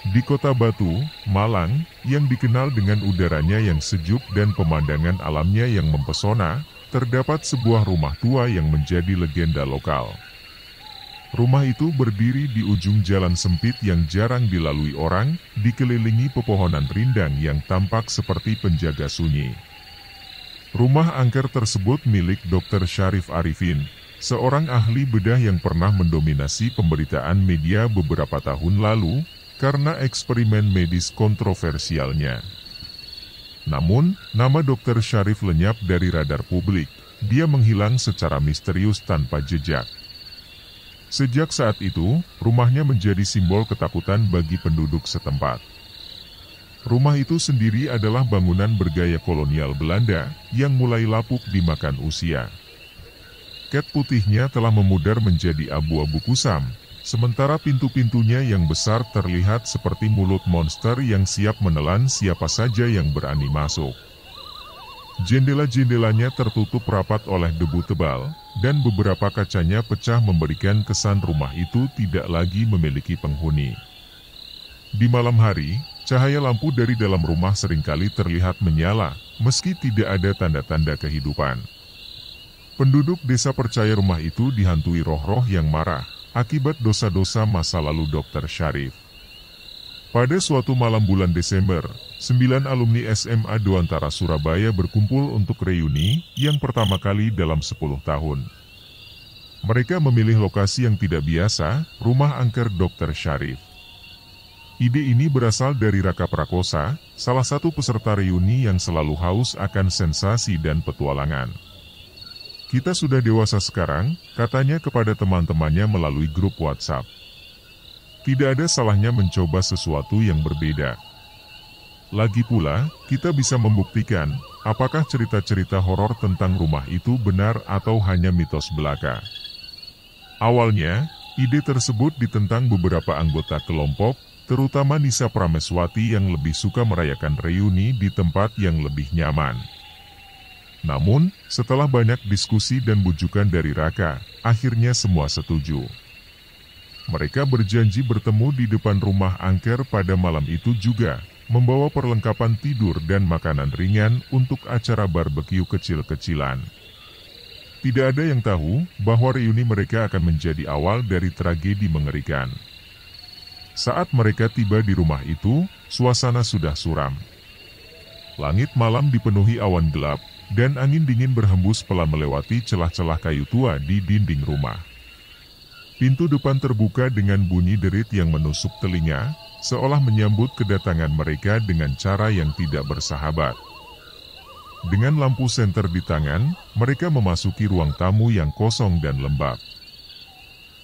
Di Kota Batu, Malang, yang dikenal dengan udaranya yang sejuk dan pemandangan alamnya yang mempesona, terdapat sebuah rumah tua yang menjadi legenda lokal. Rumah itu berdiri di ujung jalan sempit yang jarang dilalui orang, dikelilingi pepohonan rindang yang tampak seperti penjaga sunyi. Rumah angker tersebut milik Dr. Syarif Arifin, seorang ahli bedah yang pernah mendominasi pemberitaan media beberapa tahun lalu, karena eksperimen medis kontroversialnya. Namun, nama Dr. Syarif lenyap dari radar publik. Dia menghilang secara misterius tanpa jejak. Sejak saat itu, rumahnya menjadi simbol ketakutan bagi penduduk setempat. Rumah itu sendiri adalah bangunan bergaya kolonial Belanda yang mulai lapuk dimakan usia. Cat putihnya telah memudar menjadi abu-abu kusam, sementara pintu-pintunya yang besar terlihat seperti mulut monster yang siap menelan siapa saja yang berani masuk. Jendela-jendelanya tertutup rapat oleh debu tebal, dan beberapa kacanya pecah memberikan kesan rumah itu tidak lagi memiliki penghuni. Di malam hari, cahaya lampu dari dalam rumah seringkali terlihat menyala, meski tidak ada tanda-tanda kehidupan. Penduduk desa percaya rumah itu dihantui roh-roh yang marah, akibat dosa-dosa masa lalu Dr. Syarif. Pada suatu malam bulan Desember, 9 alumni SMA Dewantara Surabaya berkumpul untuk reuni yang pertama kali dalam 10 tahun. Mereka memilih lokasi yang tidak biasa, rumah angker Dr. Syarif. Ide ini berasal dari Raka Prakosa, salah satu peserta reuni yang selalu haus akan sensasi dan petualangan. Kita sudah dewasa sekarang, katanya kepada teman-temannya melalui grup WhatsApp. Tidak ada salahnya mencoba sesuatu yang berbeda. Lagi pula, kita bisa membuktikan, apakah cerita-cerita horor tentang rumah itu benar atau hanya mitos belaka. Awalnya, ide tersebut ditentang beberapa anggota kelompok, terutama Nisa Prameswati yang lebih suka merayakan reuni di tempat yang lebih nyaman. Namun, setelah banyak diskusi dan bujukan dari Raka, akhirnya semua setuju. Mereka berjanji bertemu di depan rumah angker pada malam itu juga, membawa perlengkapan tidur dan makanan ringan untuk acara barbeque kecil-kecilan. Tidak ada yang tahu bahwa reuni mereka akan menjadi awal dari tragedi mengerikan. Saat mereka tiba di rumah itu, suasana sudah suram. Langit malam dipenuhi awan gelap, dan angin dingin berhembus pelan melewati celah-celah kayu tua di dinding rumah. Pintu depan terbuka dengan bunyi derit yang menusuk telinga, seolah menyambut kedatangan mereka dengan cara yang tidak bersahabat. Dengan lampu senter di tangan, mereka memasuki ruang tamu yang kosong dan lembab.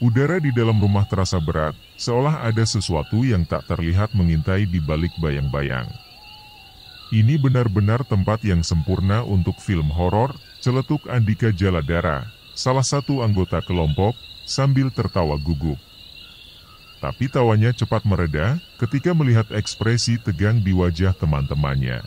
Udara di dalam rumah terasa berat, seolah ada sesuatu yang tak terlihat mengintai di balik bayang-bayang. Ini benar-benar tempat yang sempurna untuk film horor, celetuk Andika Jaladara, salah satu anggota kelompok, sambil tertawa gugup. Tapi tawanya cepat mereda ketika melihat ekspresi tegang di wajah teman-temannya.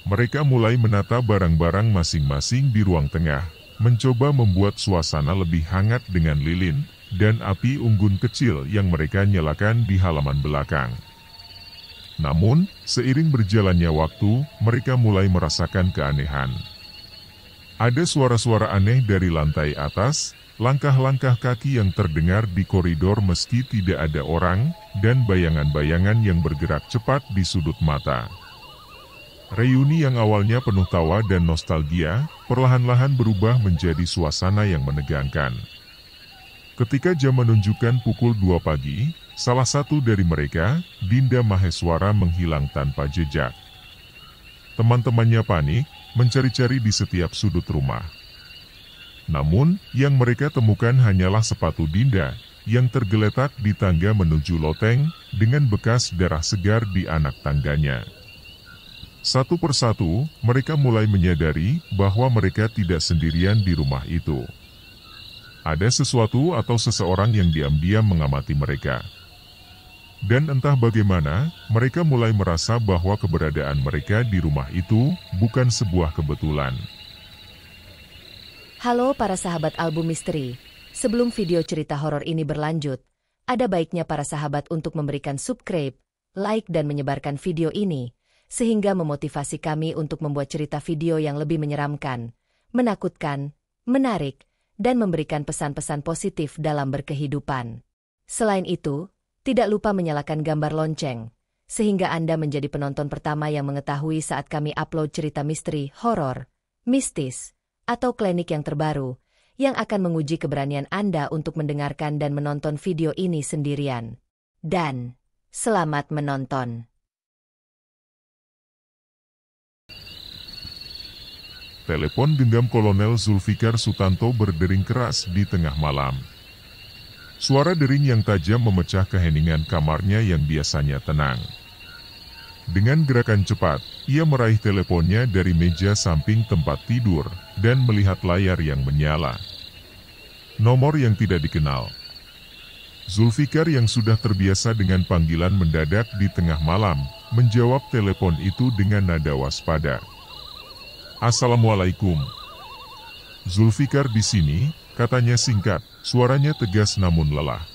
Mereka mulai menata barang-barang masing-masing di ruang tengah, mencoba membuat suasana lebih hangat dengan lilin dan api unggun kecil yang mereka nyalakan di halaman belakang. Namun, seiring berjalannya waktu, mereka mulai merasakan keanehan. Ada suara-suara aneh dari lantai atas, langkah-langkah kaki yang terdengar di koridor meski tidak ada orang, dan bayangan-bayangan yang bergerak cepat di sudut mata. Reuni yang awalnya penuh tawa dan nostalgia, perlahan-lahan berubah menjadi suasana yang menegangkan. Ketika jam menunjukkan pukul 2 pagi, salah satu dari mereka, Dinda Maheswara, menghilang tanpa jejak. Teman-temannya panik, mencari-cari di setiap sudut rumah. Namun, yang mereka temukan hanyalah sepatu Dinda, yang tergeletak di tangga menuju loteng, dengan bekas darah segar di anak tangganya. Satu persatu, mereka mulai menyadari bahwa mereka tidak sendirian di rumah itu. Ada sesuatu atau seseorang yang diam-diam mengamati mereka. Dan entah bagaimana, mereka mulai merasa bahwa keberadaan mereka di rumah itu bukan sebuah kebetulan. Halo para sahabat album misteri. Sebelum video cerita horor ini berlanjut, ada baiknya para sahabat untuk memberikan subscribe, like dan menyebarkan video ini, sehingga memotivasi kami untuk membuat cerita video yang lebih menyeramkan, menakutkan, menarik, dan memberikan pesan-pesan positif dalam berkehidupan. Selain itu, tidak lupa menyalakan gambar lonceng, sehingga Anda menjadi penonton pertama yang mengetahui saat kami upload cerita misteri, horor, mistis, atau klinik yang terbaru, yang akan menguji keberanian Anda untuk mendengarkan dan menonton video ini sendirian. Dan, selamat menonton. Telepon genggam Kolonel Zulfikar Sutanto berdering keras di tengah malam. Suara dering yang tajam memecah keheningan kamarnya yang biasanya tenang. Dengan gerakan cepat, ia meraih teleponnya dari meja samping tempat tidur dan melihat layar yang menyala. Nomor yang tidak dikenal. Zulfikar yang sudah terbiasa dengan panggilan mendadak di tengah malam, menjawab telepon itu dengan nada waspada. "Assalamualaikum." "Zulfikar di sini," katanya singkat, suaranya tegas namun lelah.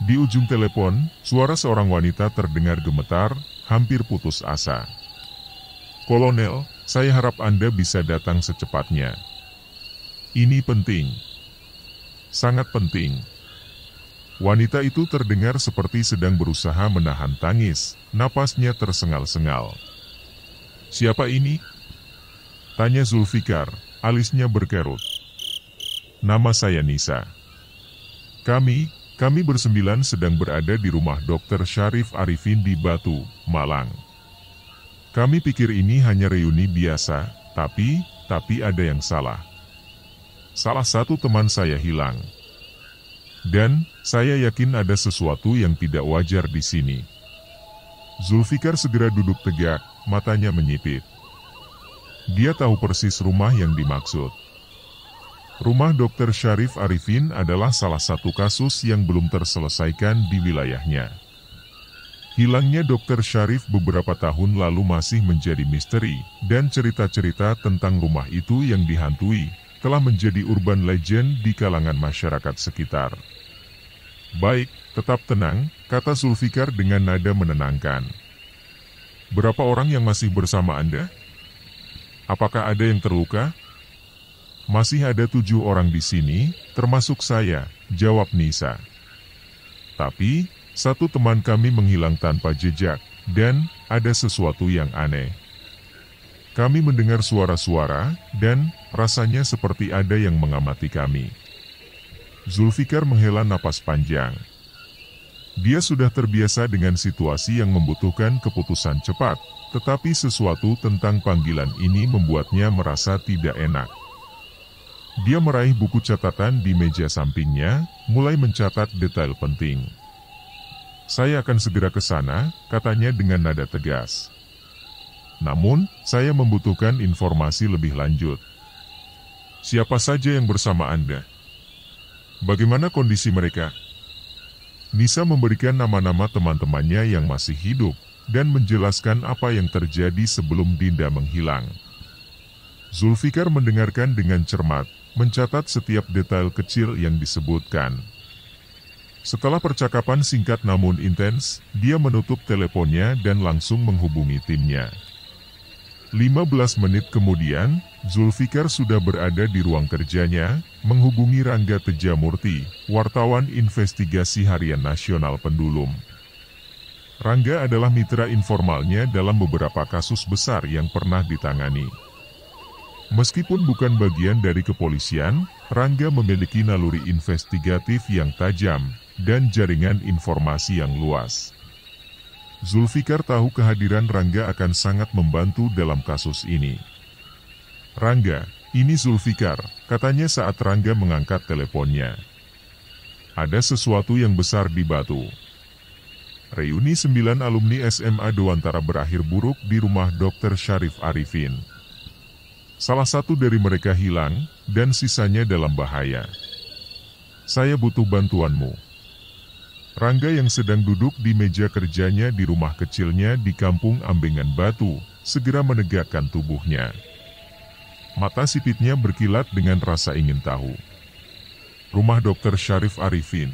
Di ujung telepon, suara seorang wanita terdengar gemetar, hampir putus asa. "Kolonel, saya harap Anda bisa datang secepatnya. Ini penting. Sangat penting." Wanita itu terdengar seperti sedang berusaha menahan tangis, napasnya tersengal-sengal. "Siapa ini?" tanya Zulfikar, alisnya berkerut. "Nama saya Nisa. Kami bersembilan sedang berada di rumah Dr. Syarif Arifin di Batu, Malang. Kami pikir ini hanya reuni biasa, tapi ada yang salah. Salah satu teman saya hilang. Dan saya yakin ada sesuatu yang tidak wajar di sini." Zulfikar segera duduk tegak, matanya menyipit. Dia tahu persis rumah yang dimaksud. Rumah Dr. Syarif Arifin adalah salah satu kasus yang belum terselesaikan di wilayahnya. Hilangnya Dr. Syarif beberapa tahun lalu masih menjadi misteri, dan cerita-cerita tentang rumah itu yang dihantui telah menjadi urban legend di kalangan masyarakat sekitar. "Baik, tetap tenang," kata Zulfikar dengan nada menenangkan. "Berapa orang yang masih bersama Anda? Apakah ada yang terluka?" "Masih ada 7 orang di sini, termasuk saya," jawab Nisa. "Tapi, satu teman kami menghilang tanpa jejak, dan ada sesuatu yang aneh. Kami mendengar suara-suara, dan rasanya seperti ada yang mengamati kami." Zulfikar menghela napas panjang. Dia sudah terbiasa dengan situasi yang membutuhkan keputusan cepat, tetapi sesuatu tentang panggilan ini membuatnya merasa tidak enak. Dia meraih buku catatan di meja sampingnya, mulai mencatat detail penting. "Saya akan segera ke sana," katanya dengan nada tegas. "Namun, saya membutuhkan informasi lebih lanjut. Siapa saja yang bersama Anda? Bagaimana kondisi mereka?" Nisa memberikan nama-nama teman-temannya yang masih hidup, dan menjelaskan apa yang terjadi sebelum Dinda menghilang. Zulfikar mendengarkan dengan cermat, mencatat setiap detail kecil yang disebutkan. Setelah percakapan singkat namun intens, dia menutup teleponnya dan langsung menghubungi timnya. 15 menit kemudian, Zulfikar sudah berada di ruang kerjanya, menghubungi Rangga Tejamurti, wartawan investigasi harian nasional Pendulum. Rangga adalah mitra informalnya dalam beberapa kasus besar yang pernah ditangani. Meskipun bukan bagian dari kepolisian, Rangga memiliki naluri investigatif yang tajam dan jaringan informasi yang luas. Zulfikar tahu kehadiran Rangga akan sangat membantu dalam kasus ini. "Rangga, ini Zulfikar," katanya saat Rangga mengangkat teleponnya. "Ada sesuatu yang besar di Batu. Reuni 9 alumni SMA Dewantara berakhir buruk di rumah Dr. Syarif Arifin. Salah satu dari mereka hilang, dan sisanya dalam bahaya. Saya butuh bantuanmu." Rangga yang sedang duduk di meja kerjanya di rumah kecilnya di kampung Ambengan Batu, segera menegakkan tubuhnya. Mata sipitnya berkilat dengan rasa ingin tahu. "Rumah Dr. Syarif Arifin.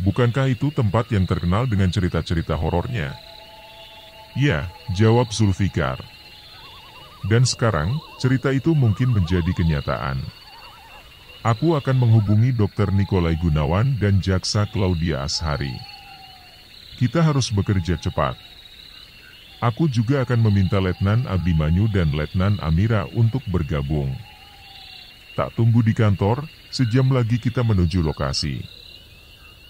Bukankah itu tempat yang terkenal dengan cerita-cerita horornya? Ya, jawab Zulfikar. Dan sekarang, cerita itu mungkin menjadi kenyataan. Aku akan menghubungi Dr. Nikolai Gunawan dan Jaksa Claudia Ashari. Kita harus bekerja cepat. Aku juga akan meminta Letnan Abimanyu dan Letnan Amira untuk bergabung. Tak tunggu di kantor, sejam lagi kita menuju lokasi.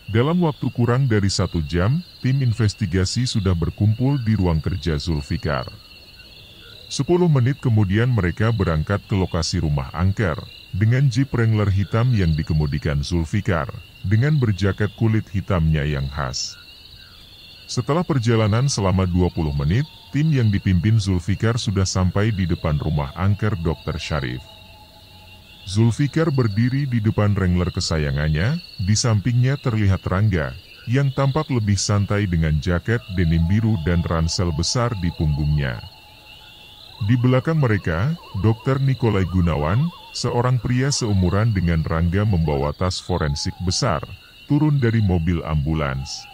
Dalam waktu kurang dari 1 jam, tim investigasi sudah berkumpul di ruang kerja Zulfikar. 10 menit kemudian mereka berangkat ke lokasi rumah angker, dengan Jeep Wrangler hitam yang dikemudikan Zulfikar, dengan berjaket kulit hitamnya yang khas. Setelah perjalanan selama 20 menit, tim yang dipimpin Zulfikar sudah sampai di depan rumah angker Dr. Syarif. Zulfikar berdiri di depan Wrangler kesayangannya, di sampingnya terlihat Rangga, yang tampak lebih santai dengan jaket denim biru dan ransel besar di punggungnya. Di belakang mereka, Dr. Nikolai Gunawan, seorang pria seumuran dengan Rangga membawa tas forensik besar, turun dari mobil ambulans.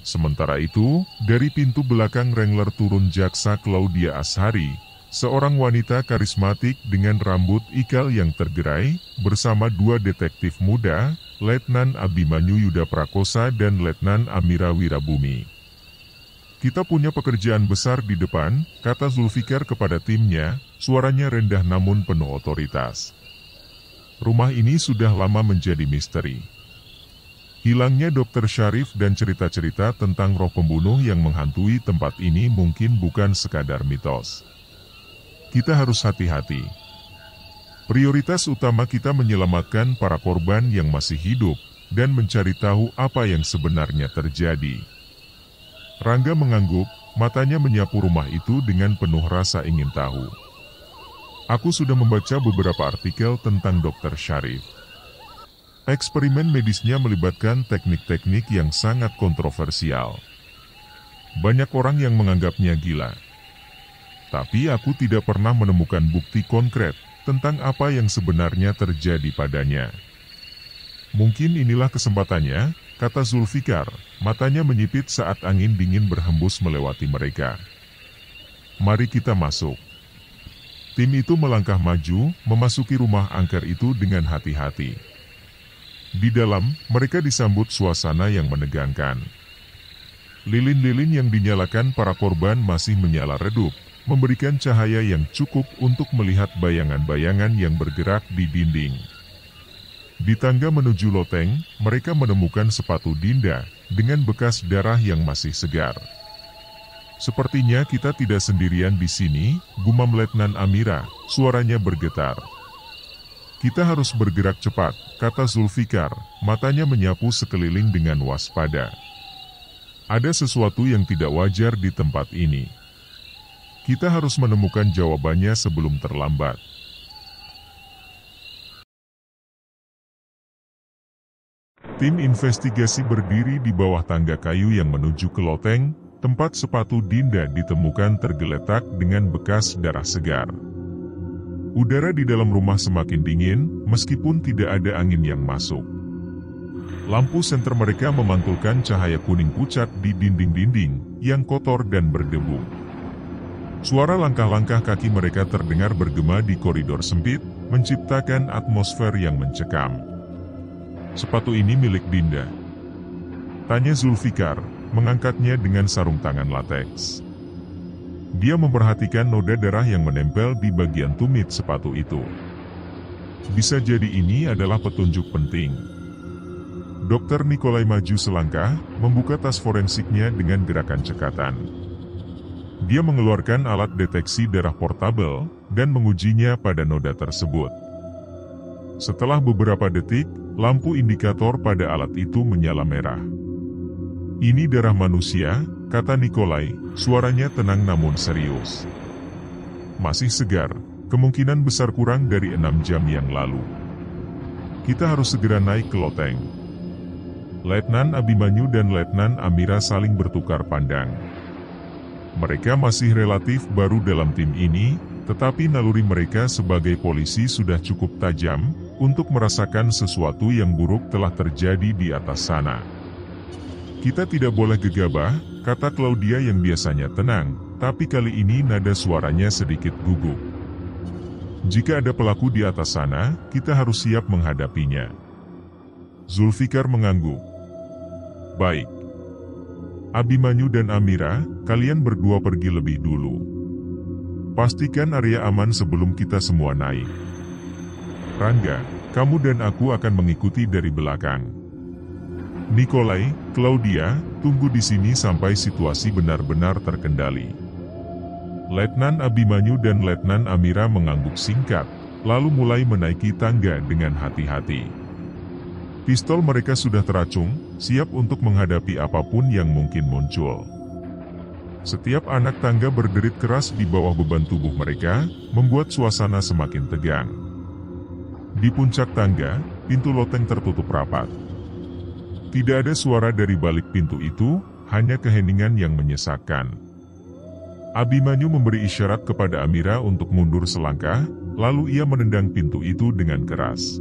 Sementara itu, dari pintu belakang Wrangler turun Jaksa Claudia Ashari, seorang wanita karismatik dengan rambut ikal yang tergerai, bersama 2 detektif muda, Letnan Abimanyu Yuda Prakosa dan Letnan Amira Wirabumi. Kita punya pekerjaan besar di depan, kata Zulfikar kepada timnya, suaranya rendah namun penuh otoritas. Rumah ini sudah lama menjadi misteri. Hilangnya Dr. Syarif dan cerita-cerita tentang roh pembunuh yang menghantui tempat ini mungkin bukan sekadar mitos. Kita harus hati-hati. Prioritas utama kita menyelamatkan para korban yang masih hidup, dan mencari tahu apa yang sebenarnya terjadi. Rangga mengangguk, matanya menyapu rumah itu dengan penuh rasa ingin tahu. Aku sudah membaca beberapa artikel tentang Dr. Syarif. Eksperimen medisnya melibatkan teknik-teknik yang sangat kontroversial. Banyak orang yang menganggapnya gila. Tapi aku tidak pernah menemukan bukti konkret tentang apa yang sebenarnya terjadi padanya. Mungkin inilah kesempatannya, kata Zulfikar, matanya menyipit saat angin dingin berhembus melewati mereka. Mari kita masuk. Tim itu melangkah maju, memasuki rumah angker itu dengan hati-hati. Di dalam, mereka disambut suasana yang menegangkan. Lilin-lilin yang dinyalakan para korban masih menyala redup, memberikan cahaya yang cukup untuk melihat bayangan-bayangan yang bergerak di dinding. Di tangga menuju loteng, mereka menemukan sepatu Dinda, dengan bekas darah yang masih segar. Sepertinya kita tidak sendirian di sini, gumam Letnan Amira, suaranya bergetar. Kita harus bergerak cepat, kata Zulfikar, matanya menyapu sekeliling dengan waspada. Ada sesuatu yang tidak wajar di tempat ini. Kita harus menemukan jawabannya sebelum terlambat. Tim investigasi berdiri di bawah tangga kayu yang menuju ke loteng, tempat sepatu Dinda ditemukan tergeletak dengan bekas darah segar. Udara di dalam rumah semakin dingin, meskipun tidak ada angin yang masuk. Lampu senter mereka memantulkan cahaya kuning pucat di dinding-dinding, yang kotor dan berdebu. Suara langkah-langkah kaki mereka terdengar bergema di koridor sempit, menciptakan atmosfer yang mencekam. Sepatu ini milik Dinda, tanya Zulfikar, mengangkatnya dengan sarung tangan lateks. Dia memperhatikan noda darah yang menempel di bagian tumit sepatu itu. Bisa jadi ini adalah petunjuk penting. Dr. Nikolai maju selangkah, membuka tas forensiknya dengan gerakan cekatan. Dia mengeluarkan alat deteksi darah portabel, dan mengujinya pada noda tersebut. Setelah beberapa detik, lampu indikator pada alat itu menyala merah. Ini darah manusia, kata Nikolai, suaranya tenang namun serius. Masih segar, kemungkinan besar kurang dari 6 jam yang lalu. Kita harus segera naik ke loteng. Letnan Abimanyu dan Letnan Amira saling bertukar pandang. Mereka masih relatif baru dalam tim ini, tetapi naluri mereka sebagai polisi sudah cukup tajam untuk merasakan sesuatu yang buruk telah terjadi di atas sana. Kita tidak boleh gegabah, kata Claudia yang biasanya tenang, tapi kali ini nada suaranya sedikit gugup. Jika ada pelaku di atas sana, kita harus siap menghadapinya. Zulfikar mengangguk. Baik. Abimanyu dan Amira, kalian berdua pergi lebih dulu. Pastikan area aman sebelum kita semua naik. Rangga, kamu dan aku akan mengikuti dari belakang. Nikolai, Claudia, tunggu di sini sampai situasi benar-benar terkendali. Letnan Abimanyu dan Letnan Amira mengangguk singkat, lalu mulai menaiki tangga dengan hati-hati. Pistol mereka sudah teracung, siap untuk menghadapi apapun yang mungkin muncul. Setiap anak tangga berderit keras di bawah beban tubuh mereka, membuat suasana semakin tegang. Di puncak tangga, pintu loteng tertutup rapat. Tidak ada suara dari balik pintu itu, hanya keheningan yang menyesakkan. Abimanyu memberi isyarat kepada Amira untuk mundur selangkah, lalu ia menendang pintu itu dengan keras.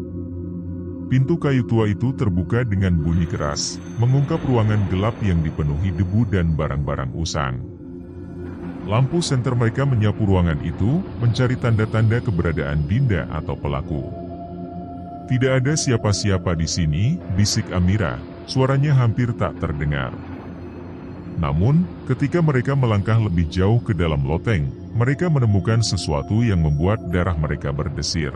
Pintu kayu tua itu terbuka dengan bunyi keras, mengungkap ruangan gelap yang dipenuhi debu dan barang-barang usang. Lampu senter mereka menyapu ruangan itu, mencari tanda-tanda keberadaan Dinda atau pelaku. Tidak ada siapa-siapa di sini, bisik Amira. Suaranya hampir tak terdengar. Namun, ketika mereka melangkah lebih jauh ke dalam loteng, mereka menemukan sesuatu yang membuat darah mereka berdesir.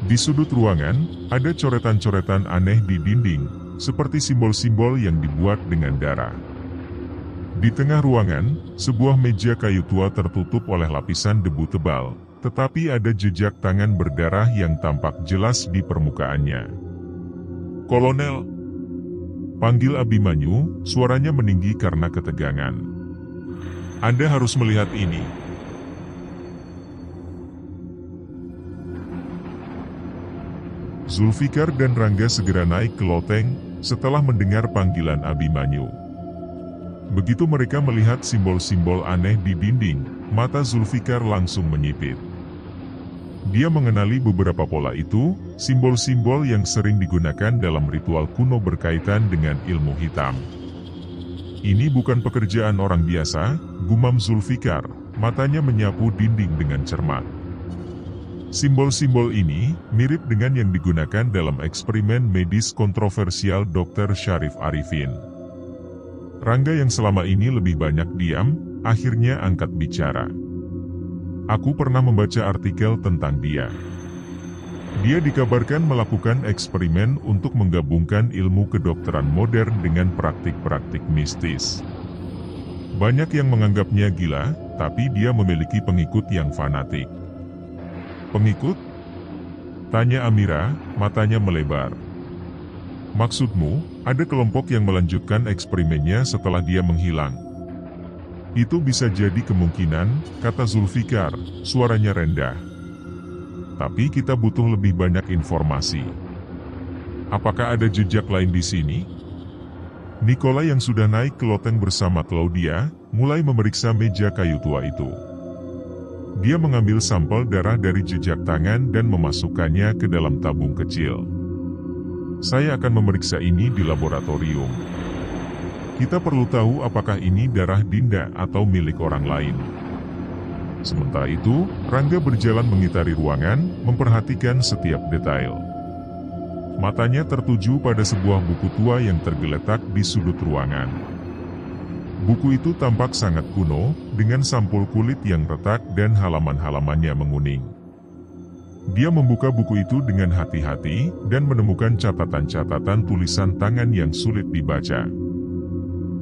Di sudut ruangan, ada coretan-coretan aneh di dinding, seperti simbol-simbol yang dibuat dengan darah. Di tengah ruangan, sebuah meja kayu tua tertutup oleh lapisan debu tebal, tetapi ada jejak tangan berdarah yang tampak jelas di permukaannya. Kolonel, panggil Abimanyu, suaranya meninggi karena ketegangan. Anda harus melihat ini. Zulfikar dan Rangga segera naik ke loteng, setelah mendengar panggilan Abimanyu. Begitu mereka melihat simbol-simbol aneh di dinding, mata Zulfikar langsung menyipit. Dia mengenali beberapa pola itu, simbol-simbol yang sering digunakan dalam ritual kuno berkaitan dengan ilmu hitam. Ini bukan pekerjaan orang biasa, gumam Zulfikar, matanya menyapu dinding dengan cermat. Simbol-simbol ini mirip dengan yang digunakan dalam eksperimen medis kontroversial Dr. Syarif Arifin. Rangga yang selama ini lebih banyak diam, akhirnya angkat bicara. Aku pernah membaca artikel tentang dia. Dia dikabarkan melakukan eksperimen untuk menggabungkan ilmu kedokteran modern dengan praktik-praktik mistis. Banyak yang menganggapnya gila, tapi dia memiliki pengikut yang fanatik. Pengikut? Tanya Amira, matanya melebar. Maksudmu, ada kelompok yang melanjutkan eksperimennya setelah dia menghilang? Itu bisa jadi kemungkinan, kata Zulfikar, suaranya rendah. Tapi kita butuh lebih banyak informasi. Apakah ada jejak lain di sini? Nikolai yang sudah naik ke loteng bersama Claudia, mulai memeriksa meja kayu tua itu. Dia mengambil sampel darah dari jejak tangan dan memasukkannya ke dalam tabung kecil. Saya akan memeriksa ini di laboratorium. Kita perlu tahu apakah ini darah Dinda atau milik orang lain. Sementara itu, Rangga berjalan mengitari ruangan, memperhatikan setiap detail. Matanya tertuju pada sebuah buku tua yang tergeletak di sudut ruangan. Buku itu tampak sangat kuno, dengan sampul kulit yang retak dan halaman-halamannya menguning. Dia membuka buku itu dengan hati-hati, dan menemukan catatan-catatan tulisan tangan yang sulit dibaca.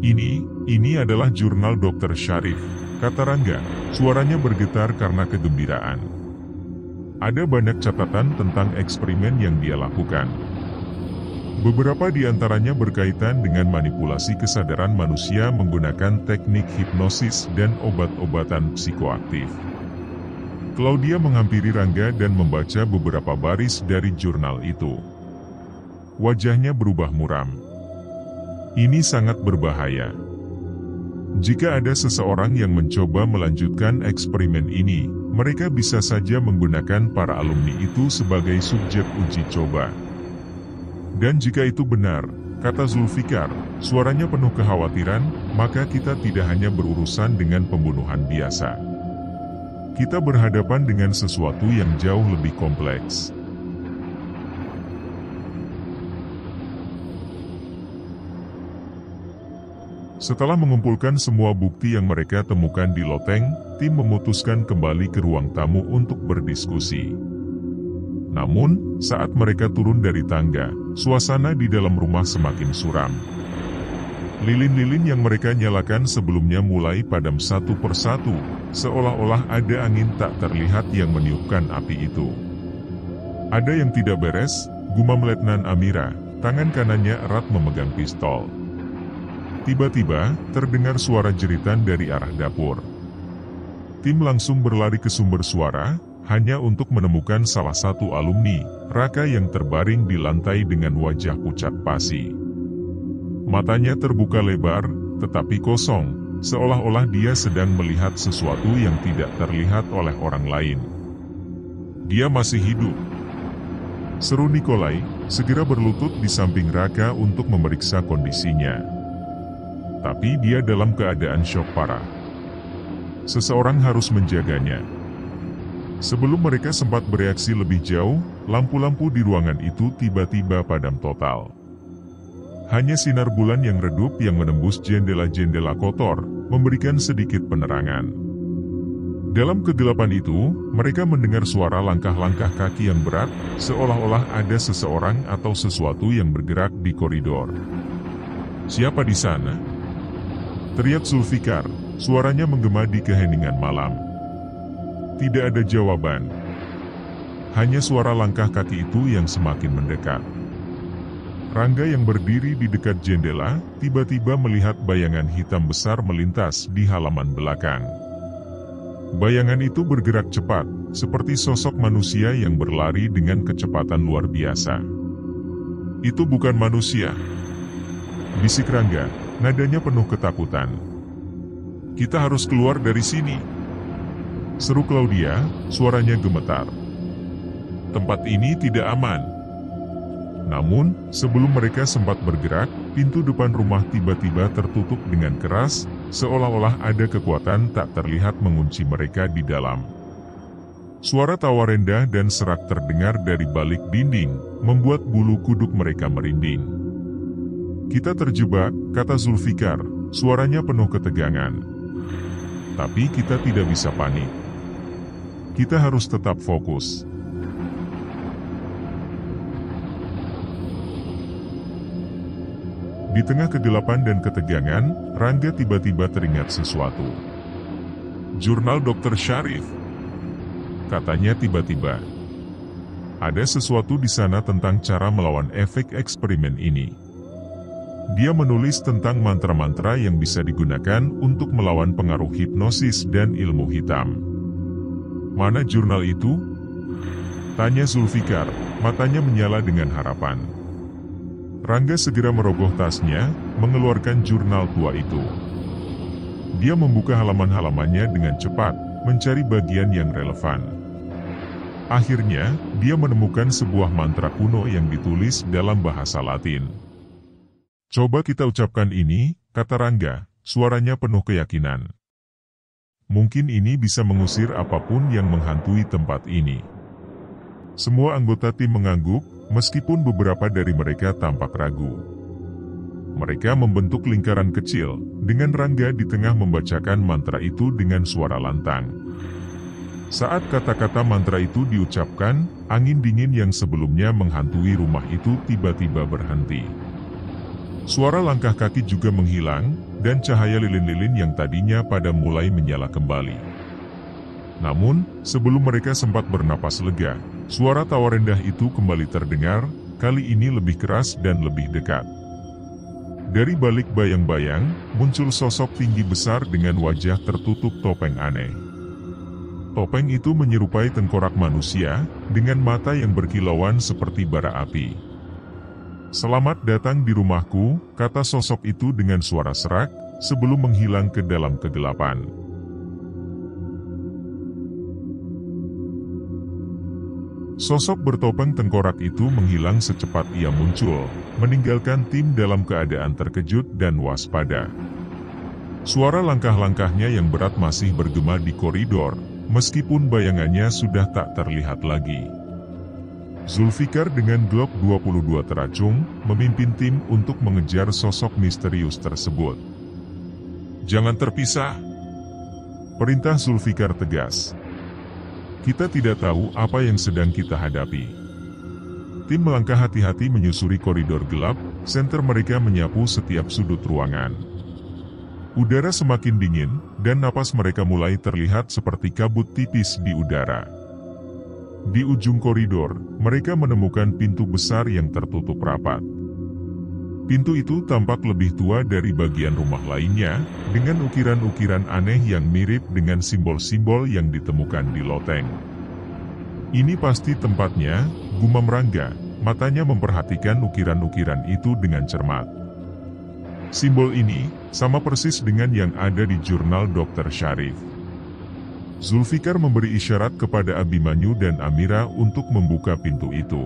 Ini adalah jurnal Dr. Syarif, kata Rangga, suaranya bergetar karena kegembiraan. Ada banyak catatan tentang eksperimen yang dia lakukan. Beberapa di antaranya berkaitan dengan manipulasi kesadaran manusia menggunakan teknik hipnosis dan obat-obatan psikoaktif. Claudia menghampiri Rangga dan membaca beberapa baris dari jurnal itu. Wajahnya berubah muram. Ini sangat berbahaya. Jika ada seseorang yang mencoba melanjutkan eksperimen ini, mereka bisa saja menggunakan para alumni itu sebagai subjek uji coba. Dan jika itu benar, kata Zulfikar, suaranya penuh kekhawatiran, maka kita tidak hanya berurusan dengan pembunuhan biasa. Kita berhadapan dengan sesuatu yang jauh lebih kompleks. Setelah mengumpulkan semua bukti yang mereka temukan di loteng, tim memutuskan kembali ke ruang tamu untuk berdiskusi. Namun, saat mereka turun dari tangga, suasana di dalam rumah semakin suram. Lilin-lilin yang mereka nyalakan sebelumnya mulai padam satu persatu, seolah-olah ada angin tak terlihat yang meniupkan api itu. Ada yang tidak beres, gumam Letnan Amira, tangan kanannya erat memegang pistol. Tiba-tiba, terdengar suara jeritan dari arah dapur. Tim langsung berlari ke sumber suara, hanya untuk menemukan salah satu alumni, Raka yang terbaring di lantai dengan wajah pucat pasi. Matanya terbuka lebar, tetapi kosong, seolah-olah dia sedang melihat sesuatu yang tidak terlihat oleh orang lain. Dia masih hidup, seru Nikolai, segera berlutut di samping Raka untuk memeriksa kondisinya. Tapi dia dalam keadaan syok parah. Seseorang harus menjaganya. Sebelum mereka sempat bereaksi lebih jauh, lampu-lampu di ruangan itu tiba-tiba padam total. Hanya sinar bulan yang redup yang menembus jendela-jendela kotor, memberikan sedikit penerangan. Dalam kegelapan itu, mereka mendengar suara langkah-langkah kaki yang berat, seolah-olah ada seseorang atau sesuatu yang bergerak di koridor. "Siapa di sana?" teriak Zulfikar, suaranya menggema di keheningan malam. Tidak ada jawaban. Hanya suara langkah kaki itu yang semakin mendekat. Rangga yang berdiri di dekat jendela, tiba-tiba melihat bayangan hitam besar melintas di halaman belakang. Bayangan itu bergerak cepat, seperti sosok manusia yang berlari dengan kecepatan luar biasa. "Itu bukan manusia," bisik Rangga, nadanya penuh ketakutan. "Kita harus keluar dari sini," seru Claudia, suaranya gemetar. "Tempat ini tidak aman." Namun, sebelum mereka sempat bergerak, pintu depan rumah tiba-tiba tertutup dengan keras, seolah-olah ada kekuatan tak terlihat mengunci mereka di dalam. Suara tawa rendah dan serak terdengar dari balik dinding, membuat bulu kuduk mereka merinding. "Kita terjebak," kata Zulfikar, suaranya penuh ketegangan. "Tapi kita tidak bisa panik. Kita harus tetap fokus." Di tengah kegelapan dan ketegangan, Rangga tiba-tiba teringat sesuatu. "Jurnal Dr. Syarif," katanya tiba-tiba. "Ada sesuatu di sana tentang cara melawan efek eksperimen ini. Dia menulis tentang mantra-mantra yang bisa digunakan untuk melawan pengaruh hipnosis dan ilmu hitam." "Mana jurnal itu?" tanya Zulfikar, matanya menyala dengan harapan. Rangga segera merogoh tasnya, mengeluarkan jurnal tua itu. Dia membuka halaman-halamannya dengan cepat, mencari bagian yang relevan. Akhirnya, dia menemukan sebuah mantra kuno yang ditulis dalam bahasa Latin. "Coba kita ucapkan ini," kata Rangga, suaranya penuh keyakinan. "Mungkin ini bisa mengusir apapun yang menghantui tempat ini." Semua anggota tim mengangguk, meskipun beberapa dari mereka tampak ragu. Mereka membentuk lingkaran kecil, dengan Rangga di tengah membacakan mantra itu dengan suara lantang. Saat kata-kata mantra itu diucapkan, angin dingin yang sebelumnya menghantui rumah itu tiba-tiba berhenti. Suara langkah kaki juga menghilang, dan cahaya lilin-lilin yang tadinya padam mulai menyala kembali. Namun, sebelum mereka sempat bernapas lega, suara tawa rendah itu kembali terdengar, kali ini lebih keras dan lebih dekat. Dari balik bayang-bayang, muncul sosok tinggi besar dengan wajah tertutup topeng aneh. Topeng itu menyerupai tengkorak manusia, dengan mata yang berkilauan seperti bara api. "Selamat datang di rumahku," kata sosok itu dengan suara serak, sebelum menghilang ke dalam kegelapan. Sosok bertopeng tengkorak itu menghilang secepat ia muncul, meninggalkan tim dalam keadaan terkejut dan waspada. Suara langkah-langkahnya yang berat masih bergema di koridor, meskipun bayangannya sudah tak terlihat lagi. Zulfikar dengan Glock 22 teracung, memimpin tim untuk mengejar sosok misterius tersebut. "Jangan terpisah," perintah Zulfikar tegas. "Kita tidak tahu apa yang sedang kita hadapi." Tim melangkah hati-hati menyusuri koridor gelap, senter mereka menyapu setiap sudut ruangan. Udara semakin dingin, dan napas mereka mulai terlihat seperti kabut tipis di udara. Di ujung koridor, mereka menemukan pintu besar yang tertutup rapat. Pintu itu tampak lebih tua dari bagian rumah lainnya, dengan ukiran-ukiran aneh yang mirip dengan simbol-simbol yang ditemukan di loteng. "Ini pasti tempatnya," gumam Rangga, matanya memperhatikan ukiran-ukiran itu dengan cermat. "Simbol ini sama persis dengan yang ada di jurnal Dr. Syarif." Zulfikar memberi isyarat kepada Abimanyu dan Amira untuk membuka pintu itu.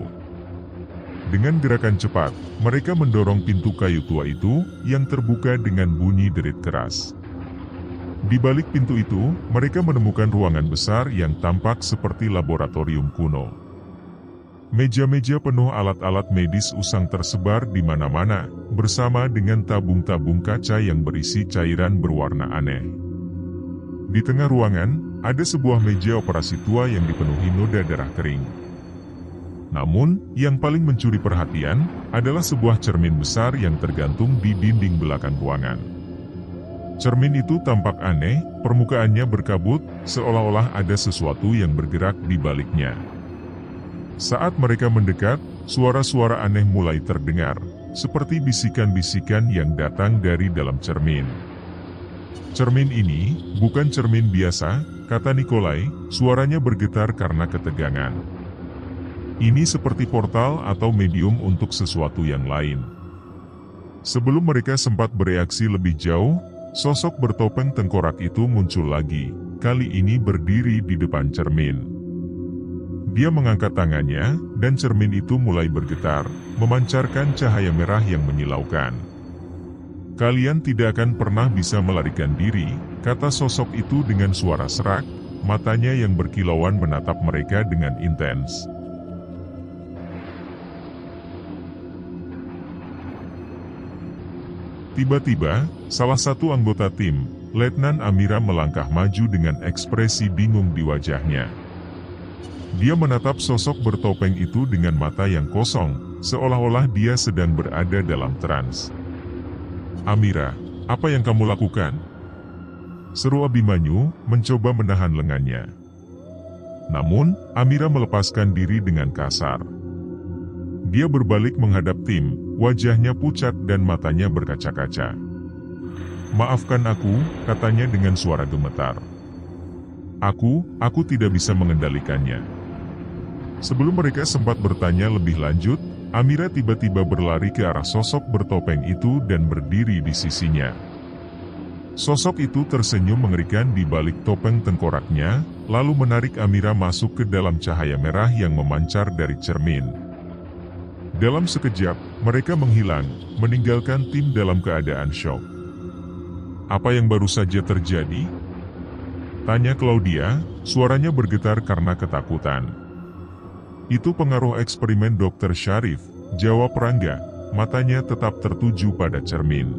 Dengan gerakan cepat, mereka mendorong pintu kayu tua itu yang terbuka dengan bunyi derit keras. Di balik pintu itu, mereka menemukan ruangan besar yang tampak seperti laboratorium kuno. Meja-meja penuh alat-alat medis usang tersebar di mana-mana, bersama dengan tabung-tabung kaca yang berisi cairan berwarna aneh. Di tengah ruangan, ada sebuah meja operasi tua yang dipenuhi noda darah kering. Namun, yang paling mencuri perhatian adalah sebuah cermin besar yang tergantung di dinding belakang ruangan. Cermin itu tampak aneh, permukaannya berkabut, seolah-olah ada sesuatu yang bergerak di baliknya. Saat mereka mendekat, suara-suara aneh mulai terdengar, seperti bisikan-bisikan yang datang dari dalam cermin. "Cermin ini bukan cermin biasa," kata Nikolai, suaranya bergetar karena ketegangan. "Ini seperti portal atau medium untuk sesuatu yang lain." Sebelum mereka sempat bereaksi lebih jauh, sosok bertopeng tengkorak itu muncul lagi, kali ini berdiri di depan cermin. Dia mengangkat tangannya, dan cermin itu mulai bergetar, memancarkan cahaya merah yang menyilaukan. "Kalian tidak akan pernah bisa melarikan diri," kata sosok itu dengan suara serak, matanya yang berkilauan menatap mereka dengan intens. Tiba-tiba, salah satu anggota tim, Letnan Amira melangkah maju dengan ekspresi bingung di wajahnya. Dia menatap sosok bertopeng itu dengan mata yang kosong, seolah-olah dia sedang berada dalam trans. "Amira, apa yang kamu lakukan?" seru Abimanyu, mencoba menahan lengannya. Namun, Amira melepaskan diri dengan kasar. Dia berbalik menghadap tim, wajahnya pucat dan matanya berkaca-kaca. "Maafkan aku," katanya dengan suara gemetar. Aku tidak bisa mengendalikannya." Sebelum mereka sempat bertanya lebih lanjut, Amira tiba-tiba berlari ke arah sosok bertopeng itu dan berdiri di sisinya. Sosok itu tersenyum mengerikan di balik topeng tengkoraknya, lalu menarik Amira masuk ke dalam cahaya merah yang memancar dari cermin. Dalam sekejap, mereka menghilang, meninggalkan tim dalam keadaan syok. "Apa yang baru saja terjadi?" tanya Claudia, suaranya bergetar karena ketakutan. "Itu pengaruh eksperimen Dr. Syarif," jawab Rangga, matanya tetap tertuju pada cermin.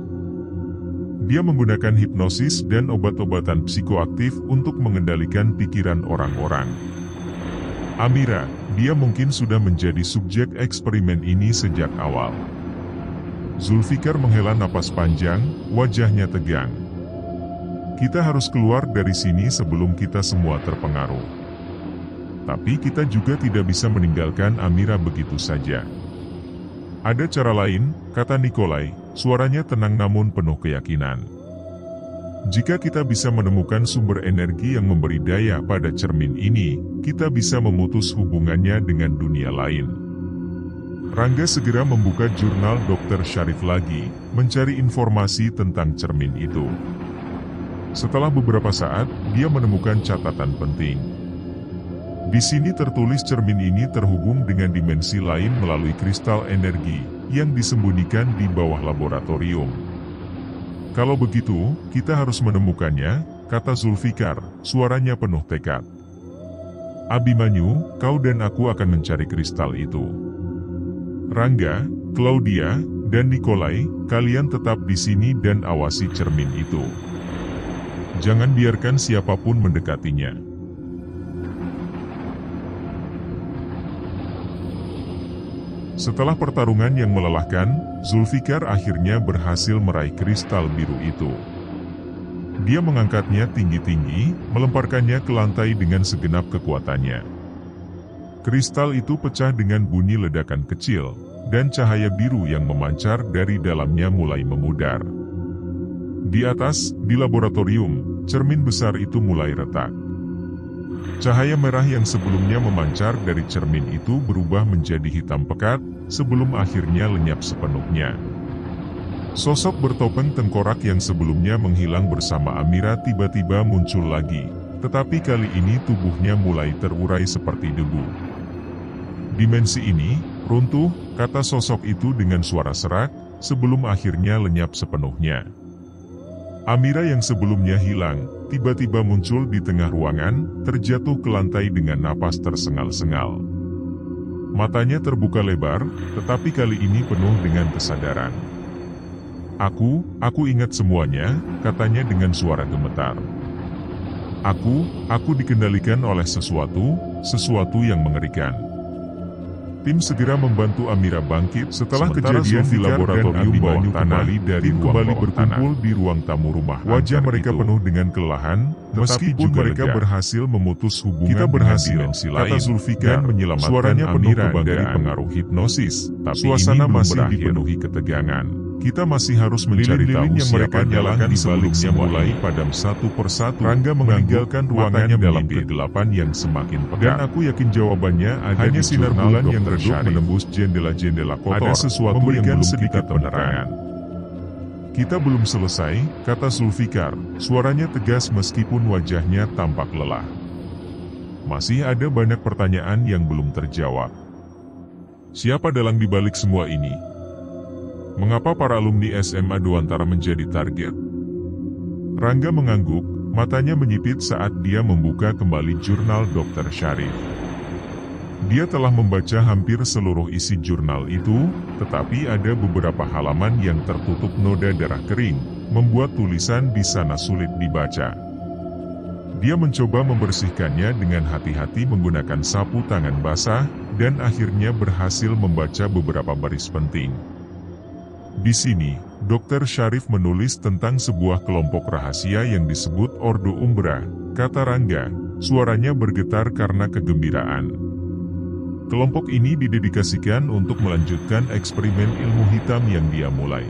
"Dia menggunakan hipnosis dan obat-obatan psikoaktif untuk mengendalikan pikiran orang-orang. Amira, dia mungkin sudah menjadi subjek eksperimen ini sejak awal." Zulfikar menghela napas panjang, wajahnya tegang. "Kita harus keluar dari sini sebelum kita semua terpengaruh. Tapi kita juga tidak bisa meninggalkan Amira begitu saja." "Ada cara lain," kata Nikolai, suaranya tenang namun penuh keyakinan. "Jika kita bisa menemukan sumber energi yang memberi daya pada cermin ini, kita bisa memutus hubungannya dengan dunia lain." Rangga segera membuka jurnal Dr. Syarif lagi, mencari informasi tentang cermin itu. Setelah beberapa saat, dia menemukan catatan penting. Di sini tertulis cermin ini terhubung dengan dimensi lain melalui kristal energi yang disembunyikan di bawah laboratorium. Kalau begitu, kita harus menemukannya, kata Zulfikar, suaranya penuh tekad. Abimanyu, kau dan aku akan mencari kristal itu. Rangga, Claudia, dan Nikolai, kalian tetap di sini dan awasi cermin itu. Jangan biarkan siapapun mendekatinya. Setelah pertarungan yang melelahkan, Zulfikar akhirnya berhasil meraih kristal biru itu. Dia mengangkatnya tinggi-tinggi, melemparkannya ke lantai dengan segenap kekuatannya. Kristal itu pecah dengan bunyi ledakan kecil, dan cahaya biru yang memancar dari dalamnya mulai memudar. Di atas, di laboratorium, cermin besar itu mulai retak. Cahaya merah yang sebelumnya memancar dari cermin itu berubah menjadi hitam pekat, sebelum akhirnya lenyap sepenuhnya. Sosok bertopeng tengkorak yang sebelumnya menghilang bersama Amira tiba-tiba muncul lagi, tetapi kali ini tubuhnya mulai terurai seperti debu. Dimensi ini runtuh, kata sosok itu dengan suara serak, sebelum akhirnya lenyap sepenuhnya. Amira yang sebelumnya hilang, tiba-tiba muncul di tengah ruangan, terjatuh ke lantai dengan napas tersengal-sengal. Matanya terbuka lebar, tetapi kali ini penuh dengan kesadaran. Aku ingat semuanya, katanya dengan suara gemetar. Aku dikendalikan oleh sesuatu yang mengerikan. Tim segera membantu Amira bangkit. Setelah kejadian di laboratorium bawah tanah, tim kembali berkumpul di ruang tamu rumah. Wajah mereka penuh dengan kelelahan, meskipun mereka berhasil memutus hubungan dengan dimensi lain, kata Zulfikar, dan menyelamatkan suaranya Amira dari pengaruh hipnosis. Tapi suasana masih dipenuhi ketegangan. Kita masih harus mencari tahu yang mereka nyalakan sebelumnya mulai padam satu persatu. Rangga meninggalkan ruangannya dalam kegelapan yang semakin pekat. Dan aku yakin jawabannya ada hanya sinar bulan yang redup menembus jendela-jendela kotor. Ada sesuatu yang belum sedikit penerangan. Kita belum selesai, kata Zulfikar. Suaranya tegas meskipun wajahnya tampak lelah. Masih ada banyak pertanyaan yang belum terjawab. Siapa dalang dibalik semua ini? Mengapa para alumni SMA Dewantara menjadi target? Rangga mengangguk, matanya menyipit saat dia membuka kembali jurnal Dr. Syarif. Dia telah membaca hampir seluruh isi jurnal itu, tetapi ada beberapa halaman yang tertutup noda darah kering, membuat tulisan di sana sulit dibaca. Dia mencoba membersihkannya dengan hati-hati menggunakan sapu tangan basah, dan akhirnya berhasil membaca beberapa baris penting. Di sini, Dr. Syarif menulis tentang sebuah kelompok rahasia yang disebut Ordo Umbra, kata Rangga, suaranya bergetar karena kegembiraan. Kelompok ini didedikasikan untuk melanjutkan eksperimen ilmu hitam yang dia mulai.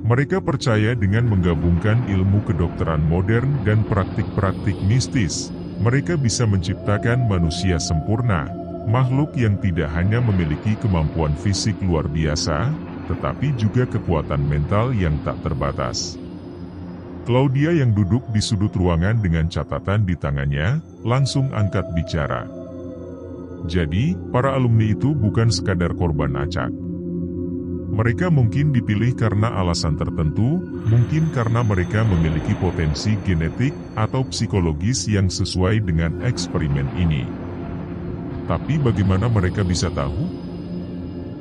Mereka percaya dengan menggabungkan ilmu kedokteran modern dan praktik-praktik mistis, mereka bisa menciptakan manusia sempurna, makhluk yang tidak hanya memiliki kemampuan fisik luar biasa, tetapi juga kekuatan mental yang tak terbatas. Claudia yang duduk di sudut ruangan dengan catatan di tangannya, langsung angkat bicara. Jadi, para alumni itu bukan sekadar korban acak. Mereka mungkin dipilih karena alasan tertentu, mungkin karena mereka memiliki potensi genetik atau psikologis yang sesuai dengan eksperimen ini. Tapi bagaimana mereka bisa tahu?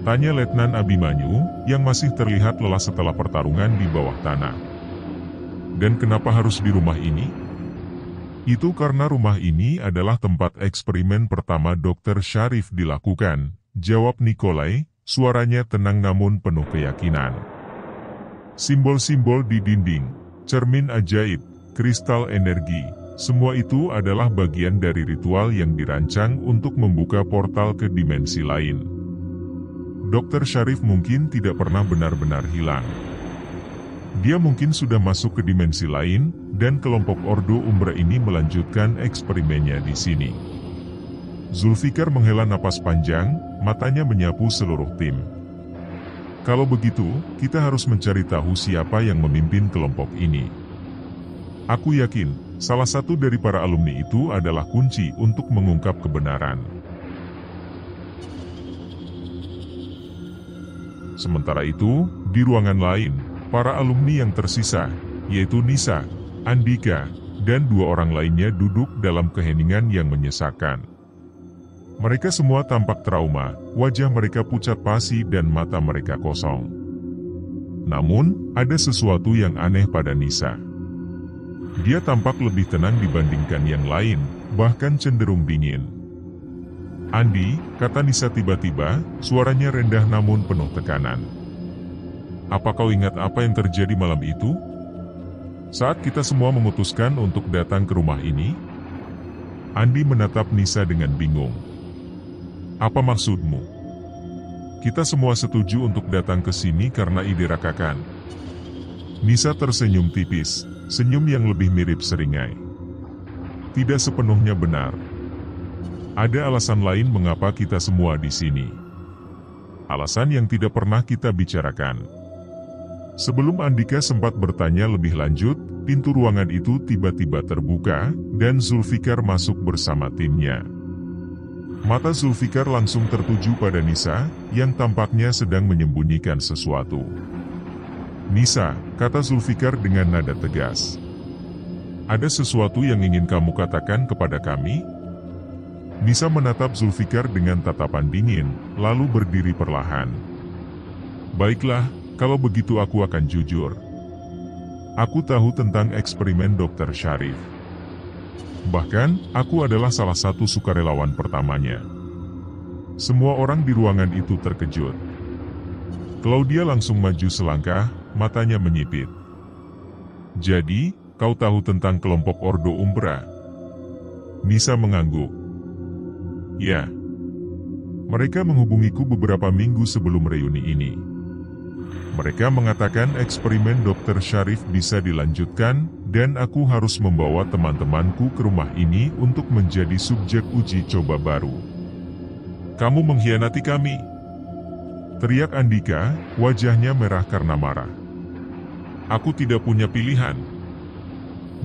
Tanya Letnan Abimanyu, yang masih terlihat lelah setelah pertarungan di bawah tanah. Dan kenapa harus di rumah ini? Itu karena rumah ini adalah tempat eksperimen pertama Dr. Syarif dilakukan, jawab Nikolai, suaranya tenang namun penuh keyakinan. Simbol-simbol di dinding, cermin ajaib, kristal energi, semua itu adalah bagian dari ritual yang dirancang untuk membuka portal ke dimensi lain. Dr. Syarif mungkin tidak pernah benar-benar hilang. Dia mungkin sudah masuk ke dimensi lain, dan kelompok Ordo Umbra ini melanjutkan eksperimennya di sini. Zulfikar menghela napas panjang, matanya menyapu seluruh tim. Kalau begitu, kita harus mencari tahu siapa yang memimpin kelompok ini. Aku yakin, salah satu dari para alumni itu adalah kunci untuk mengungkap kebenaran. Sementara itu, di ruangan lain, para alumni yang tersisa, yaitu Nisa, Andika, dan 2 orang lainnya duduk dalam keheningan yang menyesakan. Mereka semua tampak trauma, wajah mereka pucat pasi dan mata mereka kosong. Namun, ada sesuatu yang aneh pada Nisa. Dia tampak lebih tenang dibandingkan yang lain, bahkan cenderung dingin. "Andi," kata Nisa tiba-tiba, suaranya rendah namun penuh tekanan. "Apa kau ingat apa yang terjadi malam itu? Saat kita semua memutuskan untuk datang ke rumah ini?" Andi menatap Nisa dengan bingung. "Apa maksudmu?" "Kita semua setuju untuk datang ke sini karena ide Raka kan?" Nisa tersenyum tipis, senyum yang lebih mirip seringai. "Tidak sepenuhnya benar. Ada alasan lain mengapa kita semua di sini. Alasan yang tidak pernah kita bicarakan." Sebelum Andika sempat bertanya lebih lanjut, pintu ruangan itu tiba-tiba terbuka, dan Zulfikar masuk bersama timnya. Mata Zulfikar langsung tertuju pada Nisa, yang tampaknya sedang menyembunyikan sesuatu. "Nisa," kata Zulfikar dengan nada tegas. "Ada sesuatu yang ingin kamu katakan kepada kami?" Nisa menatap Zulfikar dengan tatapan dingin, lalu berdiri perlahan. "Baiklah, kalau begitu aku akan jujur. Aku tahu tentang eksperimen Dr. Syarif. Bahkan, aku adalah salah satu sukarelawan pertamanya." Semua orang di ruangan itu terkejut. Claudia langsung maju selangkah, matanya menyipit. "Jadi, kau tahu tentang kelompok Ordo Umbra?" Nisa mengangguk. "Ya. Mereka menghubungiku beberapa minggu sebelum reuni ini. Mereka mengatakan eksperimen Dr. Syarif bisa dilanjutkan, dan aku harus membawa teman-temanku ke rumah ini untuk menjadi subjek uji coba baru." "Kamu mengkhianati kami!" teriak Andika, wajahnya merah karena marah. "Aku tidak punya pilihan,"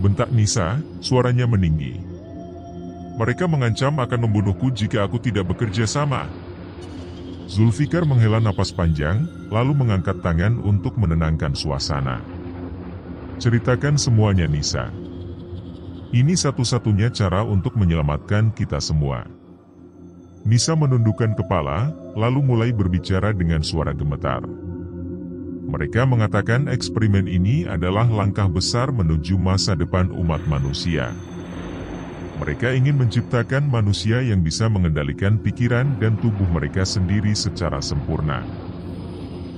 bentak Nisa, suaranya meninggi. "Mereka mengancam akan membunuhku jika aku tidak bekerja sama." Zulfikar menghela napas panjang, lalu mengangkat tangan untuk menenangkan suasana. "Ceritakan semuanya, Nisa. Ini satu-satunya cara untuk menyelamatkan kita semua." Nisa menundukkan kepala, lalu mulai berbicara dengan suara gemetar. "Mereka mengatakan eksperimen ini adalah langkah besar menuju masa depan umat manusia. Mereka ingin menciptakan manusia yang bisa mengendalikan pikiran dan tubuh mereka sendiri secara sempurna.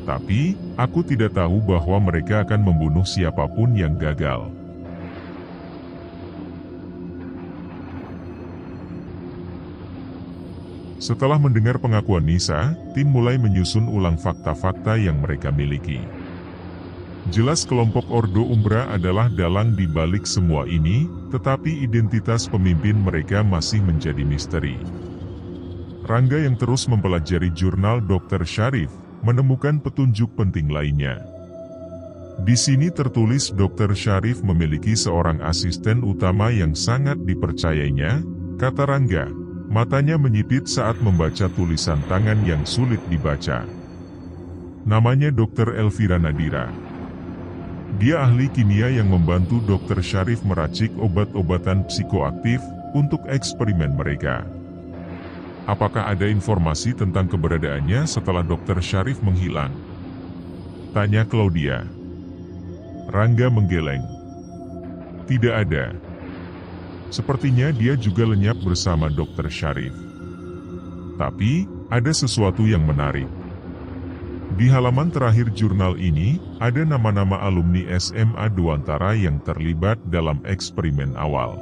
Tapi, aku tidak tahu bahwa mereka akan membunuh siapapun yang gagal." Setelah mendengar pengakuan Nisa, tim mulai menyusun ulang fakta-fakta yang mereka miliki. Jelas kelompok Ordo Umbra adalah dalang di balik semua ini, tetapi identitas pemimpin mereka masih menjadi misteri. Rangga yang terus mempelajari jurnal Dr. Syarif, menemukan petunjuk penting lainnya. Di sini tertulis Dr. Syarif memiliki seorang asisten utama yang sangat dipercayainya, kata Rangga. Matanya menyipit saat membaca tulisan tangan yang sulit dibaca. Namanya Dr. Elvira Nadira. Dia ahli kimia yang membantu Dr. Syarif meracik obat-obatan psikoaktif untuk eksperimen mereka. Apakah ada informasi tentang keberadaannya setelah Dr. Syarif menghilang? Tanya Claudia. Rangga menggeleng. Tidak ada. Sepertinya dia juga lenyap bersama Dr. Syarif. Tapi, ada sesuatu yang menarik. Di halaman terakhir jurnal ini, ada nama-nama alumni SMA Dewantara yang terlibat dalam eksperimen awal.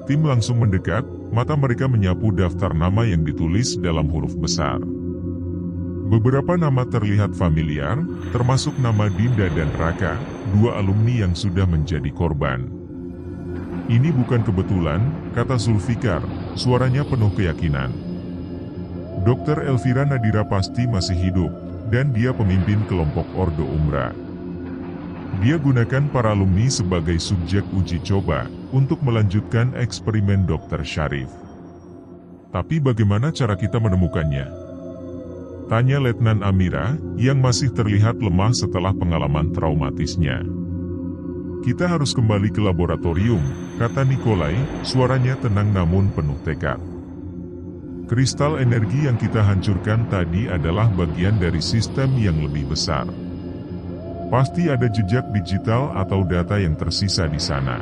Tim langsung mendekat, mata mereka menyapu daftar nama yang ditulis dalam huruf besar. Beberapa nama terlihat familiar, termasuk nama Dinda dan Raka, dua alumni yang sudah menjadi korban. Ini bukan kebetulan, kata Zulfikar, suaranya penuh keyakinan. Dr. Elvira Nadira pasti masih hidup, dan dia pemimpin kelompok Ordo Umbra. Dia gunakan para alumni sebagai subjek uji coba untuk melanjutkan eksperimen Dr. Syarif. Tapi bagaimana cara kita menemukannya? Tanya Letnan Amira, yang masih terlihat lemah setelah pengalaman traumatisnya. Kita harus kembali ke laboratorium, kata Nikolai, suaranya tenang namun penuh tekad. Kristal energi yang kita hancurkan tadi adalah bagian dari sistem yang lebih besar. Pasti ada jejak digital atau data yang tersisa di sana.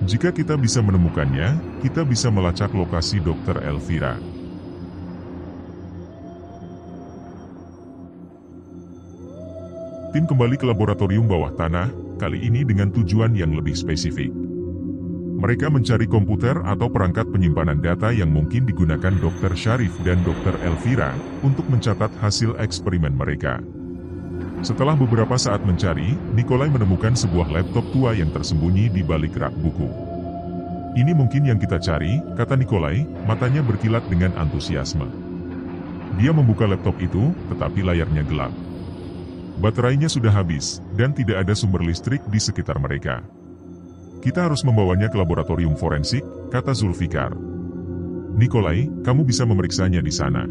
Jika kita bisa menemukannya, kita bisa melacak lokasi Dr. Elvira. Tim kembali ke laboratorium bawah tanah, kali ini dengan tujuan yang lebih spesifik. Mereka mencari komputer atau perangkat penyimpanan data yang mungkin digunakan Dr. Syarif dan Dr. Elvira untuk mencatat hasil eksperimen mereka. Setelah beberapa saat mencari, Nikolai menemukan sebuah laptop tua yang tersembunyi di balik rak buku. Ini mungkin yang kita cari, kata Nikolai, matanya berkilat dengan antusiasme. Dia membuka laptop itu, tetapi layarnya gelap. Baterainya sudah habis, dan tidak ada sumber listrik di sekitar mereka. Kita harus membawanya ke laboratorium forensik, kata Zulfikar. Nikolai, kamu bisa memeriksanya di sana.